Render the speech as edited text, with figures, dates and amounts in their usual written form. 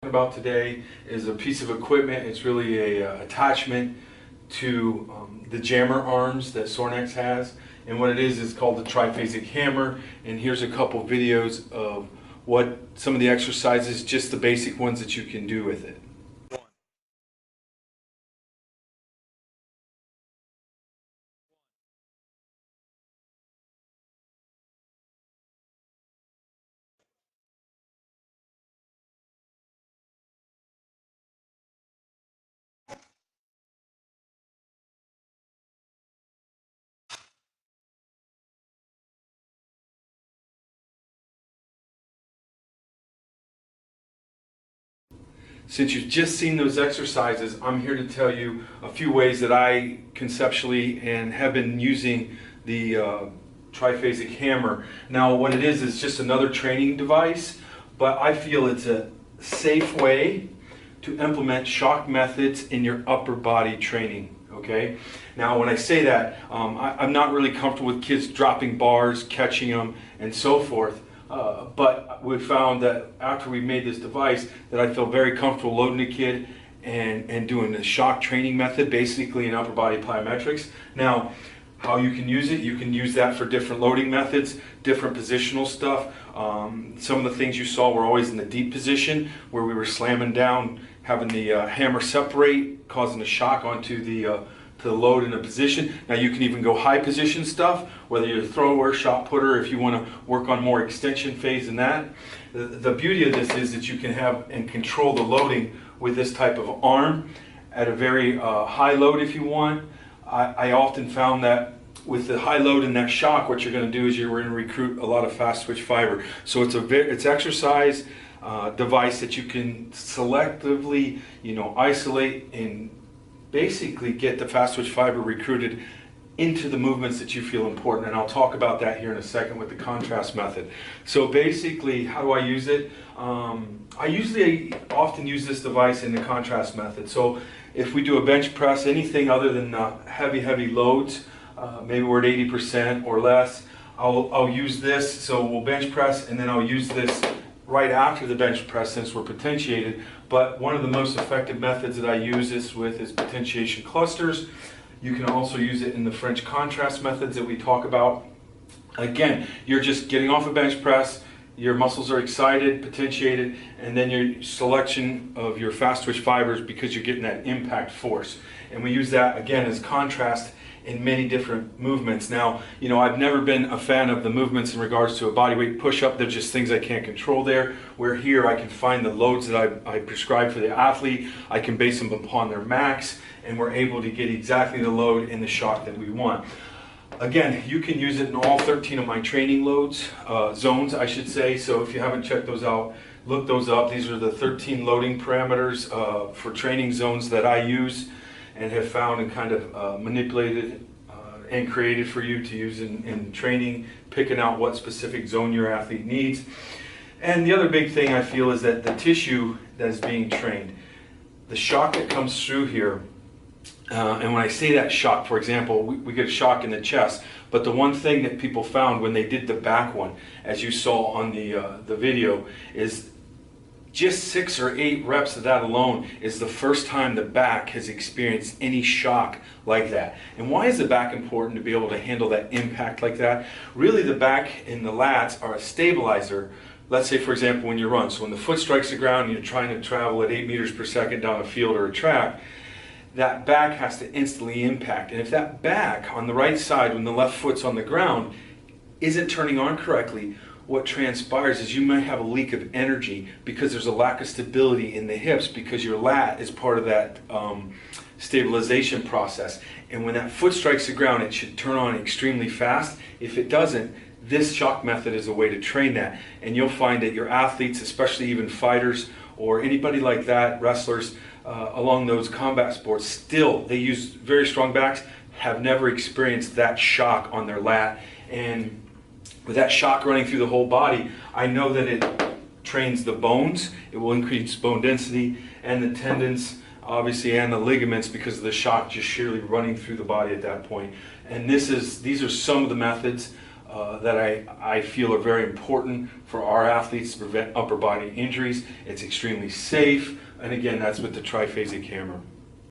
About today is a piece of equipment. It's really a attachment to the jammer arms that Sornex has, and what it is called the Triphasic hammer. And here's a couple videos of what some of the exercises, just the basic ones that you can do with it. Since you've just seen those exercises, I'm here to tell you a few ways that I conceptually and have been using the Triphasic hammer. Now what it is just another training device, but I feel it's a safe way to implement shock methods in your upper body training. Okay. Now when I say that, I'm not really comfortable with kids dropping bars, catching them, and so forth. But we found that after we made this device that I feel very comfortable loading a kid and doing the shock training method, basically in upper body plyometrics. Now, how you can use that for different loading methods, different positional stuff. Some of the things you saw were always in the deep position where we were slamming down, having the hammer separate, causing a shock onto the load in a position. Now you can even go high position stuff, whether you're a thrower, shot putter, if you want to work on more extension phase than that. The beauty of this is that you can have and control the loading with this type of arm at a very high load if you want. I often found that with the high load and that shock, what you're going to do is you're going to recruit a lot of fast twitch fiber. So it's exercise device that you can selectively, isolate and basically get the fast twitch fiber recruited into the movements that you feel important, and I'll talk about that here in a second with the contrast method. So basically, how do I use it? I usually often use this device in the contrast method. So if we do a bench press, anything other than heavy loads, maybe we're at 80% or less, I'll use this. So we'll bench press, and then I'll use this right after the bench press since we're potentiated. But one of the most effective methods that I use this with is potentiation clusters. You can also use it in the French contrast methods that we talk about. Again, you're just getting off a bench press, your muscles are excited, potentiated, and then your selection of your fast twitch fibers because you're getting that impact force. And we use that again as contrast in many different movements. Now, I've never been a fan of the movements in regards to a bodyweight push-up. They're just things I can't control there. Where here I can find the loads that I prescribe for the athlete. I can base them upon their max, and we're able to get exactly the load and the shock that we want. Again, you can use it in all 13 of my training loads, zones I should say. So if you haven't checked those out, look those up. These are the 13 loading parameters for training zones that I use and have found and kind of manipulated and created for you to use in training, picking out what specific zone your athlete needs. And the other big thing I feel is that the tissue that is being trained, the shock that comes through here, and when I say that shock, for example, we get a shock in the chest, but the one thing that people found when they did the back one, as you saw on the video, is just 6 or 8 reps of that alone is the first time the back has experienced any shock like that. And why is the back important to be able to handle that impact like that? Really, the back and the lats are a stabilizer. Let's say, for example, when you run. So when the foot strikes the ground and you're trying to travel at 8 meters per second down a field or a track, that back has to instantly impact. And if that back on the right side, when the left foot's on the ground, isn't turning on correctly, what transpires is you might have a leak of energy because there's a lack of stability in the hips because your lat is part of that stabilization process. And when that foot strikes the ground, it should turn on extremely fast. If it doesn't, this shock method is a way to train that. And you'll find that your athletes, especially even fighters or anybody like that, wrestlers, along those combat sports, still, they use very strong backs, have never experienced that shock on their lat. And with that shock running through the whole body, I know that it trains the bones, it will increase bone density, and the tendons, obviously, and the ligaments because of the shock just sheerly running through the body at that point. And these are some of the methods that I feel are very important for our athletes to prevent upper body injuries. It's extremely safe, and again, that's with the triphasic hammer.